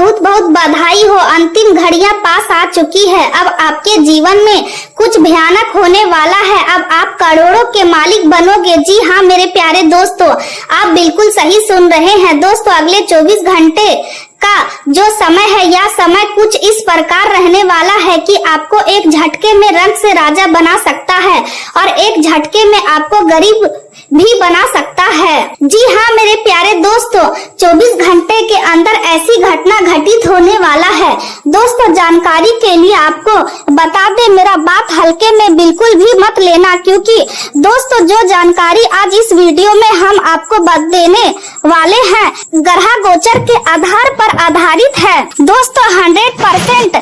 बहुत बहुत बधाई हो। अंतिम घड़ियां पास आ चुकी है। अब आपके जीवन में कुछ भयानक होने वाला है। अब आप करोड़ों के मालिक बनोगे। जी हाँ मेरे प्यारे दोस्तों, आप बिल्कुल सही सुन रहे हैं। दोस्तों अगले 24 घंटे का जो समय है, यह समय कुछ इस प्रकार रहने वाला है कि आपको एक झटके में रंग से राजा बना सकता है और एक झटके में आपको गरीब भी बना सकता है। जी हाँ मेरे प्यारे दोस्तों, 24 घंटे के अंदर ऐसी घटना घटित होने वाला है। दोस्तों जानकारी के लिए आपको बता दे, मेरा बात हल्के में बिल्कुल भी मत लेना, क्योंकि दोस्तों जो जानकारी आज इस वीडियो में हम आपको देने वाले हैं ग्रह गोचर के आधार पर आधारित है। दोस्तों 100%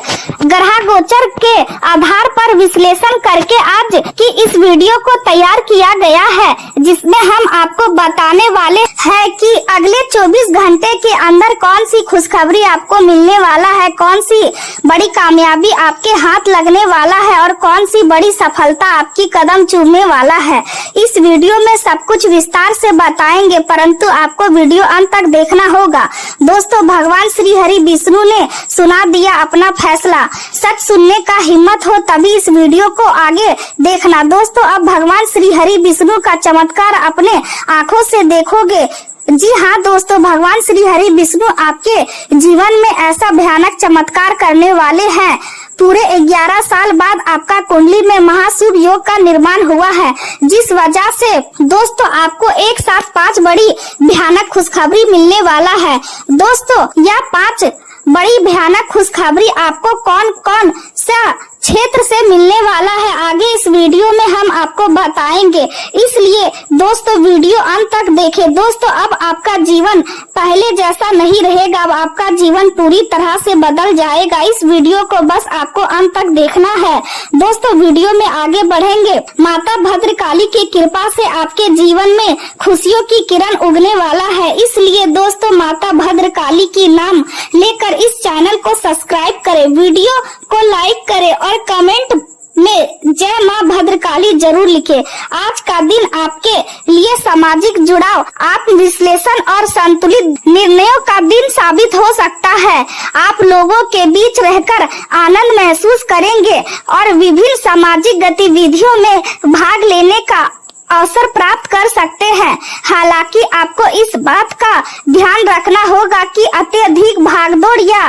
ग्रह गोचर के आधार पर विश्लेषण करके आज की इस वीडियो को तैयार किया गया है, जिसमें हम आपको बताने वाले हैं कि अगले 24 घंटे के अंदर कौन सी खुशखबरी आपको मिलने वाला है, कौन सी बड़ी कामयाबी आपके हाथ लगने वाला है और कौन सी बड़ी सफलता आपकी कदम चूमने वाला है। इस वीडियो में सब कुछ विस्तार से बताएंगे, परंतु आपको वीडियो अंत तक देखना होगा। दोस्तों भगवान श्री हरि विष्णु ने सुना दिया अपना फैसला। सच सुनने का हिम्मत हो तभी इस वीडियो को आगे देखना। दोस्तों अब भगवान श्री हरि विष्णु का चमत्कार अपने आंखों से देखोगे। जी हाँ दोस्तों, भगवान श्री हरि विष्णु आपके जीवन में ऐसा भयानक चमत्कार करने वाले हैं। पूरे 11 साल बाद आपका कुंडली में महाशुभ योग का निर्माण हुआ है, जिस वजह से दोस्तों आपको एक साथ 5 बड़ी भयानक खुशखबरी मिलने वाला है। दोस्तों यह 5 बड़ी भयानक खुशखबरी आपको कौन कौन सा क्षेत्र से मिलने वाला है, आगे इस वीडियो में हम आपको बताएंगे, इसलिए दोस्तों वीडियो अंत तक देखें। दोस्तों अब आपका जीवन पहले जैसा नहीं रहेगा, अब आपका जीवन पूरी तरह से बदल जाएगा। इस वीडियो को बस आपको अंत तक देखना है। दोस्तों वीडियो में आगे बढ़ेंगे। माता भद्रकाली की कृपा से आपके जीवन में खुशियों की किरण उगने वाला है, इसलिए दोस्तों माता भद्रकाली की नाम लेकर इस चैनल को सब्सक्राइब करें, वीडियो को लाइक करें और कमेंट में जय माँ भद्रकाली जरूर लिखें। आज का दिन आपके लिए सामाजिक जुड़ाव, आत्म विश्लेषण और संतुलित निर्णयों का दिन साबित हो सकता है। आप लोगों के बीच रहकर आनंद महसूस करेंगे और विभिन्न सामाजिक गतिविधियों में भाग लेने का अवसर प्राप्त कर सकते हैं। हालांकि आपको इस बात का ध्यान रखना होगा कि अत्यधिक भागदौड़ या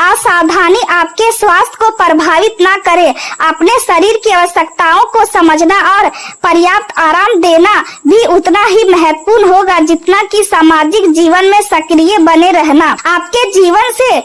असावधानी आपके स्वास्थ्य को प्रभावित ना करे। अपने शरीर की आवश्यकताओं को समझना और पर्याप्त आराम देना भी उतना ही महत्वपूर्ण होगा जितना कि सामाजिक जीवन में सक्रिय बने रहना। आपके जीवन से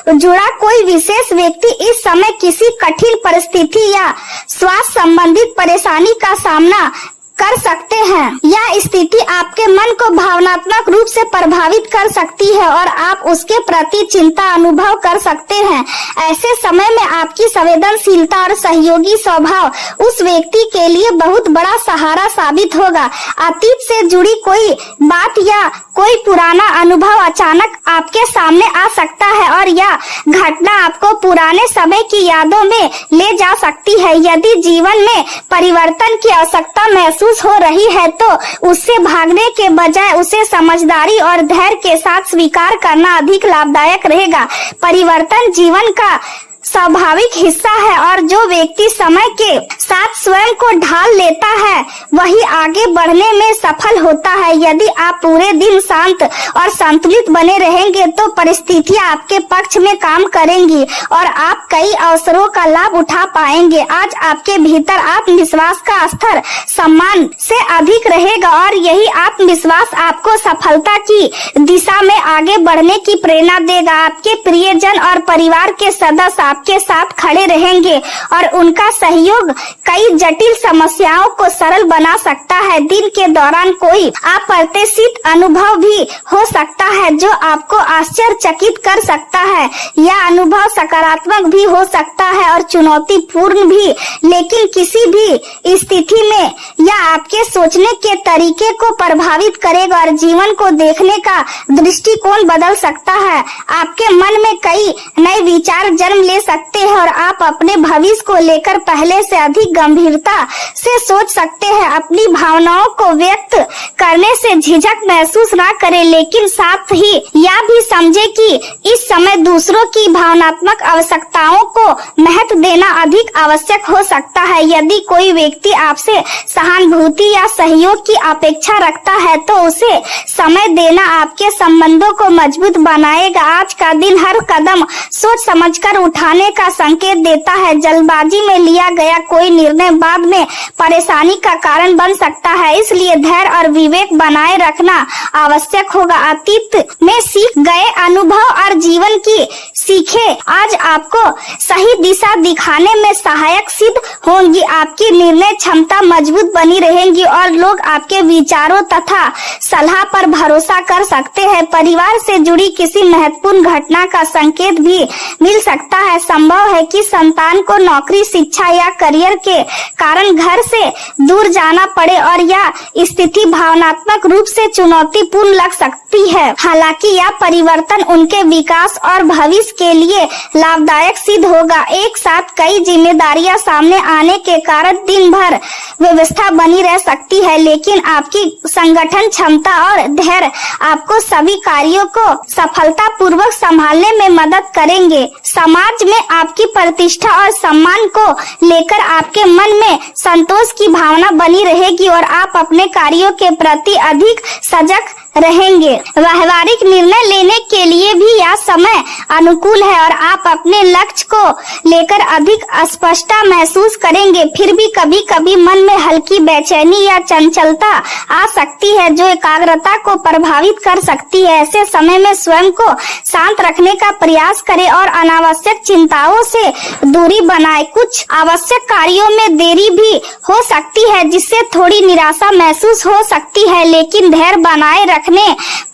जुड़ा कोई विशेष व्यक्ति इस समय किसी कठिन परिस्थिति या स्वास्थ्य संबंधित परेशानी का सामना कर सकते हैं। यह स्थिति आपके मन को भावनात्मक रूप से प्रभावित कर सकती है और आप उसके प्रति चिंता अनुभव कर सकते हैं। ऐसे समय में आपकी संवेदनशीलता और सहयोगी स्वभाव उस व्यक्ति के लिए बहुत बड़ा सहारा साबित होगा। अतीत से जुड़ी कोई बात या कोई पुराना अनुभव अचानक आपके सामने आ सकता है और यह घटना आपको पुराने समय की यादों में ले जा सकती है। यदि जीवन में परिवर्तन की आवश्यकता महसूस हो रही है तो उससे भागने के बजाय उसे समझदारी और धैर्य के साथ स्वीकार करना अधिक लाभदायक रहेगा। परिवर्तन जीवन का स्वाभाविक हिस्सा है और जो व्यक्ति समय के साथ स्वयं को ढाल लेता है वही आगे बढ़ने में सफल होता है। यदि आप पूरे दिन शांत और संतुलित बने रहेंगे तो परिस्थितियां आपके पक्ष में काम करेंगी और आप कई अवसरों का लाभ उठा पाएंगे। आज आपके भीतर आत्मविश्वास का स्तर सम्मान से अधिक रहेगा और यही आत्मविश्वास आपको सफलता की दिशा में आगे बढ़ने की प्रेरणा देगा। आपके प्रियजन और परिवार के सदस्य आपके साथ खड़े रहेंगे और उनका सहयोग कई जटिल समस्याओं को सरल बना सकता है। दिन के दौरान कोई अप्रत्याशित अनुभव भी हो सकता है जो आपको आश्चर्यचकित कर सकता है। यह अनुभव सकारात्मक भी हो सकता है और चुनौतीपूर्ण भी, लेकिन किसी भी स्थिति में यह आपके सोचने के तरीके को प्रभावित करेगा और जीवन को देखने का दृष्टिकोण बदल सकता है। आपके मन में कई नए विचार जन्म ले सकते हैं और आप अपने भविष्य को लेकर पहले से अधिक गंभीरता से सोच सकते हैं। अपनी भावनाओं को व्यक्त करने से झिझक महसूस ना करें, लेकिन साथ ही यह भी समझे कि इस समय दूसरों की भावनात्मक आवश्यकताओं को महत्व देना अधिक आवश्यक हो सकता है। यदि कोई व्यक्ति आपसे सहानुभूति या सहयोग की अपेक्षा रखता है तो उसे समय देना आपके संबंधों को मजबूत बनाएगा। आज का दिन हर कदम सोच समझकर उठाने का संकेत देता है। जल्दबाजी में लिया गया कोई निर्णय बाद में परेशानी का कारण बन सकता है, इसलिए धैर्य और विवेक बनाए रखना आवश्यक होगा। अतीत में सीख गए अनुभव और जीवन की सीखें आज आपको सही दिशा दिखाने में सहायक सिद्ध होंगी। आपकी निर्णय क्षमता मजबूत बनी रहेगी और लोग आपके विचारों तथा सलाह पर भरोसा कर सकते हैं। परिवार से जुड़ी किसी महत्वपूर्ण घटना का संकेत भी मिल सकता है। संभव है कि संतान को नौकरी, शिक्षा या करियर के कारण घर से दूर जाना पड़े और यह स्थिति भावनात्मक रूप से चुनौतीपूर्ण लग सकती है। हालांकि यह परिवर्तन उनके विकास और भविष्य के लिए लाभदायक सिद्ध होगा। एक साथ कई जिम्मेदारियां सामने आने के कारण दिन भर व्यवस्था बनी रह सकती है, लेकिन आपकी संगठन क्षमता और धैर्य आपको सभी कार्यों को सफलतापूर्वक संभालने में मदद करेंगे। समाज में आपकी प्रतिष्ठा और सम्मान को लेकर आपके मन में संतोष की भावना बनी रहेगी और आप अपने कार्यों के प्रति अधिक सजग रहेंगे। व्यवहारिक निर्णय लेने के लिए भी यह समय अनुकूल है और आप अपने लक्ष्य को लेकर अधिक स्पष्टता महसूस करेंगे। फिर भी कभी कभी मन में हल्की बेचैनी या चंचलता आ सकती है जो एकाग्रता को प्रभावित कर सकती है। ऐसे समय में स्वयं को शांत रखने का प्रयास करें और अनावश्यक चिंताओं से दूरी बनाएं। कुछ आवश्यक कार्यों में देरी भी हो सकती है जिससे थोड़ी निराशा महसूस हो सकती है, लेकिन धैर्य बनाए रखने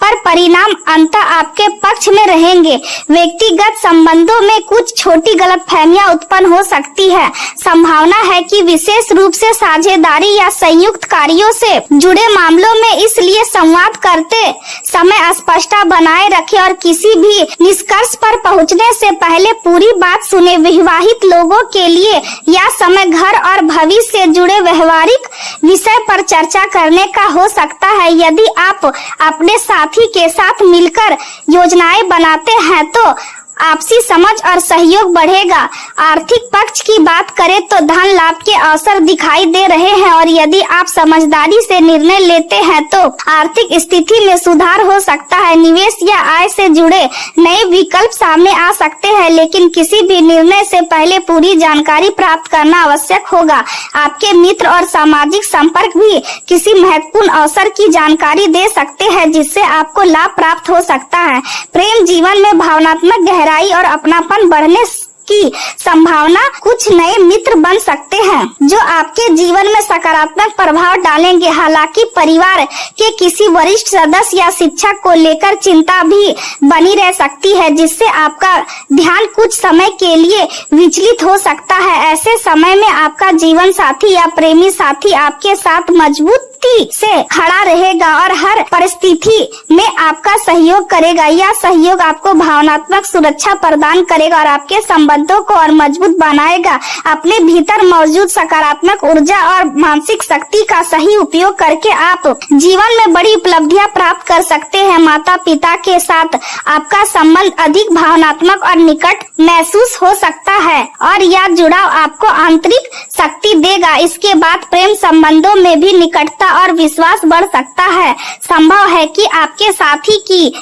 पर परिणाम अंततः आपके पक्ष में रहेंगे। व्यक्तिगत संबंधों में कुछ छोटी गलतफहमियां उत्पन्न हो सकती है। संभावना है कि विशेष रूप से साझेदारी या संयुक्त कार्यों से जुड़े मामलों में, इसलिए संवाद करते समय स्पष्टता बनाए रखें और किसी भी निष्कर्ष पर पहुंचने से पहले पूरी बात सुने। विवाहित लोगों के लिए यह समय घर और भविष्य से जुड़े व्यवहारिक विषय पर चर्चा करने का हो सकता है। यदि आप अपने साथी के साथ मिलकर योजनाएं बनाते हैं तो आपसी समझ और सहयोग बढ़ेगा। आर्थिक पक्ष की बात करें तो धन लाभ के अवसर दिखाई दे रहे हैं और यदि आप समझदारी से निर्णय लेते हैं तो आर्थिक स्थिति में सुधार हो सकता है। निवेश या आय से जुड़े नए विकल्प सामने आ सकते हैं, लेकिन किसी भी निर्णय से पहले पूरी जानकारी प्राप्त करना आवश्यक होगा। आपके मित्र और सामाजिक संपर्क भी किसी महत्वपूर्ण अवसर की जानकारी दे सकते हैं जिससे आपको लाभ प्राप्त हो सकता है। प्रेम जीवन में भावनात्मक गहराई और अपनापन बढ़ने की संभावना। कुछ नए मित्र बन सकते हैं जो आपके जीवन में सकारात्मक प्रभाव डालेंगे। हालांकि परिवार के किसी वरिष्ठ सदस्य या शिक्षक को लेकर चिंता भी बनी रह सकती है जिससे आपका ध्यान कुछ समय के लिए विचलित हो सकता है। ऐसे समय में आपका जीवन साथी या प्रेमी साथी आपके साथ मजबूती से खड़ा रहेगा और हर परिस्थिति में आपका सहयोग करेगा। यह सहयोग आपको भावनात्मक सुरक्षा प्रदान करेगा और आपके संबंधों को और मजबूत बनाएगा। अपने भीतर मौजूद सकारात्मक ऊर्जा और मानसिक शक्ति का सही उपयोग करके आप जीवन में बड़ी उपलब्धियां प्राप्त कर सकते हैं। माता पिता के साथ आपका संबंध अधिक भावनात्मक और निकट महसूस हो सकता है और यह जुड़ाव आपको आंतरिक शक्ति देगा। इसके बाद प्रेम संबंधों में भी निकटता और विश्वास बढ़ सकता है। संभव है कि आपके साथी की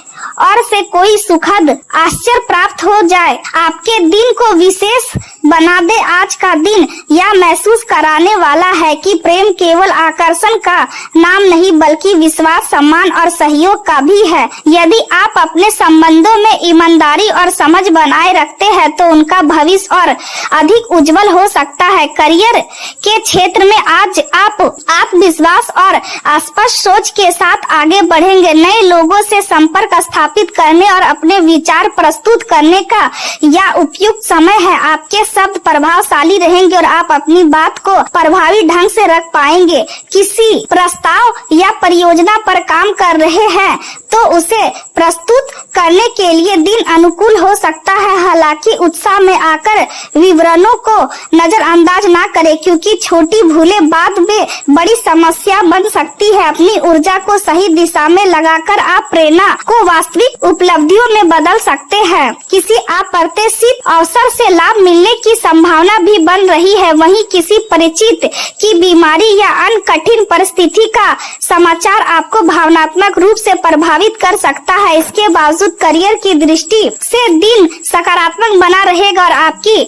और से कोई सुखद आश्चर्य प्राप्त हो जाए, आपके दिन को विशेष बना दे। आज का दिन यह महसूस कराने वाला है कि प्रेम केवल आकर्षण का नाम नहीं बल्कि विश्वास, सम्मान और सहयोग का भी है। यदि आप अपने संबंधों में ईमानदारी और समझ बनाए रखते हैं तो उनका भविष्य और अधिक उज्जवल हो सकता है। करियर के क्षेत्र में आज आप आत्मविश्वास और स्पष्ट सोच के साथ आगे बढ़ेंगे। नए लोगों से संपर्क स्थापित करने और अपने विचार प्रस्तुत करने का यह उपयुक्त समय है। आपके शब्द प्रभावशाली रहेंगे और आप अपनी बात को प्रभावी ढंग से रख पाएंगे। किसी प्रस्ताव या परियोजना पर काम कर रहे हैं तो उसे प्रस्तुत करने के लिए दिन अनुकूल हो सकता है। हालांकि उत्साह में आकर विवरणों को नजरअंदाज ना करें, क्योंकि छोटी भूलें बाद में बड़ी समस्या बन सकती है। अपनी ऊर्जा को सही दिशा में लगाकर आप प्रेरणा को वास्तविक उपलब्धियों में बदल सकते हैं। किसी अप्रत्याशित अवसर से लाभ मिलने की संभावना भी बन रही है। वहीं किसी परिचित की बीमारी या अन्य कठिन परिस्थिति का समाचार आपको भावनात्मक रूप से प्रभावित कर सकता है। इसके बावजूद करियर की दृष्टि से दिन सकारात्मक बना रहेगा और आपकी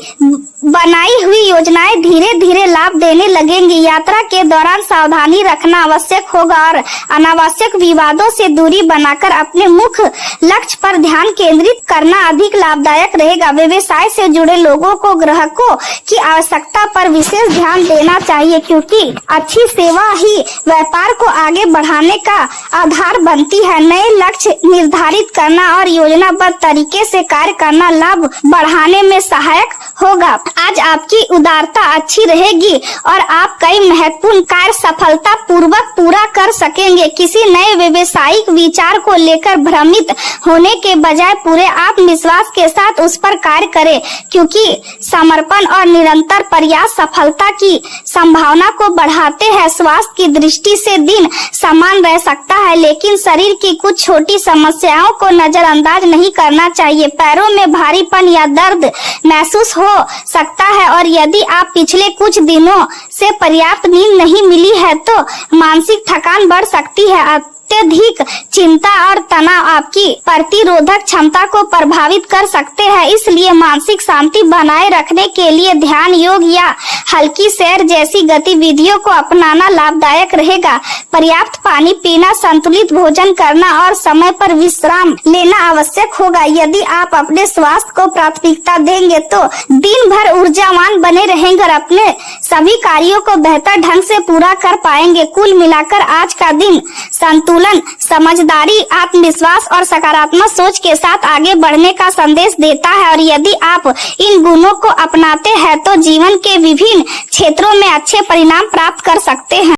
बनाई हुई योजनाएं धीरे धीरे लाभ देने लगेंगी। यात्रा के दौरान सावधानी रखना आवश्यक होगा और अनावश्यक विवादों से दूरी बनाकर अपने मुख्य लक्ष्य पर ध्यान केंद्रित करना अधिक लाभदायक रहेगा। व्यवसाय से जुड़े लोगों को ग्राहकों की आवश्यकता पर विशेष ध्यान देना चाहिए, क्योंकि अच्छी सेवा ही व्यापार को आगे बढ़ाने का आधार बनती है। नए लक्ष्य निर्धारित करना और योजनाबद्ध तरीके से कार्य करना लाभ बढ़ाने में सहायक होगा। आज आपकी उदारता अच्छी रहेगी और आप कई महत्वपूर्ण कार्य सफलता पूर्वक पूरा कर सकेंगे। किसी नए व्यवसायिक विचार को लेकर भ्रमित होने के बजाय पूरे आत्मविश्वास के साथ उस पर कार्य करें, क्योंकि समर्पण और निरंतर प्रयास सफलता की संभावना को बढ़ाते हैं। स्वास्थ्य की दृष्टि से दिन समान रह सकता है, लेकिन शरीर की कुछ छोटी समस्याओं को नजरअंदाज नहीं करना चाहिए। पैरों में भारीपन या दर्द महसूस हो सकता है और यदि आप पिछले कुछ दिनों से पर्याप्त नींद नहीं मिली है तो मानसिक थकान बढ़ सकती है। अत्यधिक चिंता और तनाव आपकी प्रतिरोधक क्षमता को प्रभावित कर सकते हैं। इसलिए मानसिक शांति बनाए रखने के लिए ध्यान, योग या हल्की सैर जैसी गतिविधियों को अपनाना लाभदायक रहेगा। पर्याप्त पानी पीना, संतुलित भोजन करना और समय पर विश्राम लेना आवश्यक होगा। यदि आप अपने स्वास्थ्य को प्राथमिकता देंगे तो दिन भर ऊर्जावान बने रहेंगे और अपने सभी कार्यों को बेहतर ढंग से पूरा कर पाएंगे। कुल मिलाकर आज का दिन संतुलन, समझदारी, आत्मविश्वास और सकारात्मक सोच के साथ आगे बढ़ने का संदेश देता है और यदि आप इन गुणों को अपनाते हैं तो जीवन के विभिन्न क्षेत्रों में अच्छे परिणाम प्राप्त कर सकते हैं।